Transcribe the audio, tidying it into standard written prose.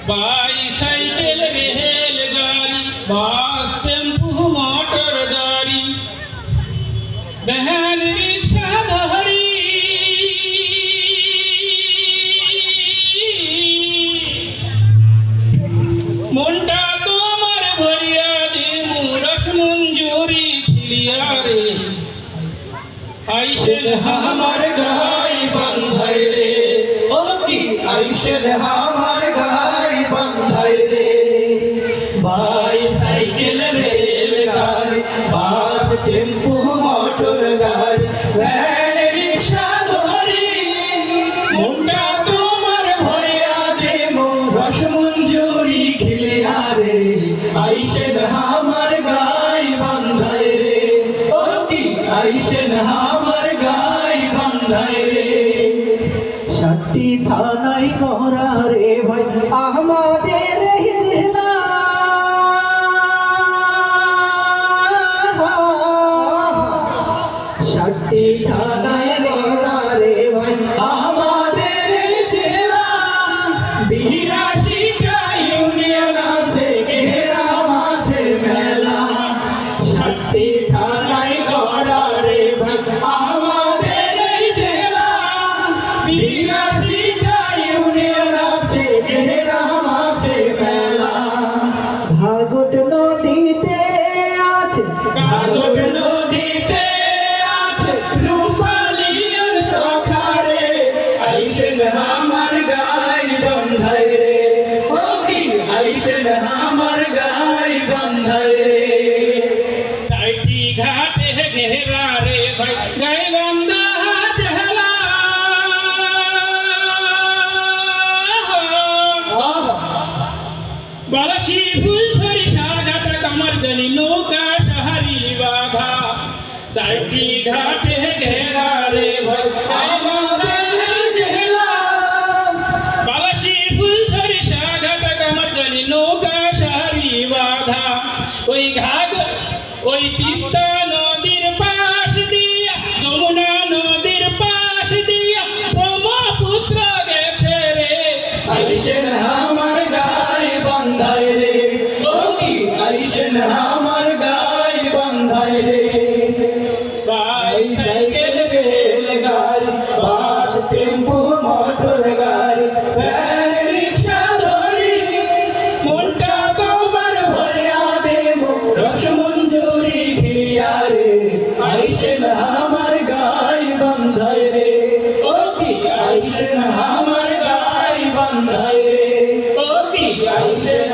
bicycle रेलगाड़ी bus tempo motor गाड़ी बहन रिक्शा धरी मुंडा तोमर भरिया दिमु रस मंजूरी खिलिया रे आइसेन हमार गाय बंधाई रे ओ की आइसेन हमार गाय बंधाई रे बाईसाइकिल रेलगाड़ी बस टेम्पू मोटर गाड़ी वैन रिक्शा धरी मुंडा तोमर भरिया दिमु रस मंजूरी खिलिया रे आइसेन हमार गाय बंधाई रे ओ की आइसेन हमार गाय बंधाई रे ষাটটি থানায় করা রে ভাই আমাদের এই জেলা ষাটটি থানায় করা রে ভাই আমাদের এই জেলা ৮২টা ইউনিয়ন আছে গ্রাম আছে মেলা ৬০টি থানায় গড়া রে ভাই আমাদের এই জেলা ৮২টা ইউনিয়ন আছে গ্রাম আছে মেলা ভাগট নদীতে আছে কাগজ নদীতে আছে রূপালিয়ার চখারে আইসেন আমার গাই বন্ধাই রে ও কি আইসেন আমার গাই বন্ধাই রে চাইটি ঘাটে ঘেরা রে ভাই গাই বন্ধা জেলা বালাসি ফুল সরিষা ঘাটা কামার জানি নৌকা সাহারি বাঘা চারটি ঘাটে ঘেরা রে ভাই আমাদের জেলা বালাসি ফুল সরিষা ঘাটা কামার জানি নৌকা সাহারি বাঘা ওই ঘাট ওই তিস্তা নদীর পাশ দিয়া যমুনা নদীর পাশ দিয়া ব্রহ্মপুত্র গেছে রে আইসেন আমার গাই বন্ধাই রে ও কি আইসেন আমার গাই বন্ধাই রে বাইসাইকেল রেলগাড়ি বাস টেম্পু মোটর গাড়ি ভ্যান রিক্সা ধরি মনটা তোমার ভরিয়া দেবো রস মঞ্জুরি খিলিয়া রে আইসেন আমার গাই বন্ধাই রে ও কি আইসেন আমার গাই বন্ধাই রে ও কি আইসেন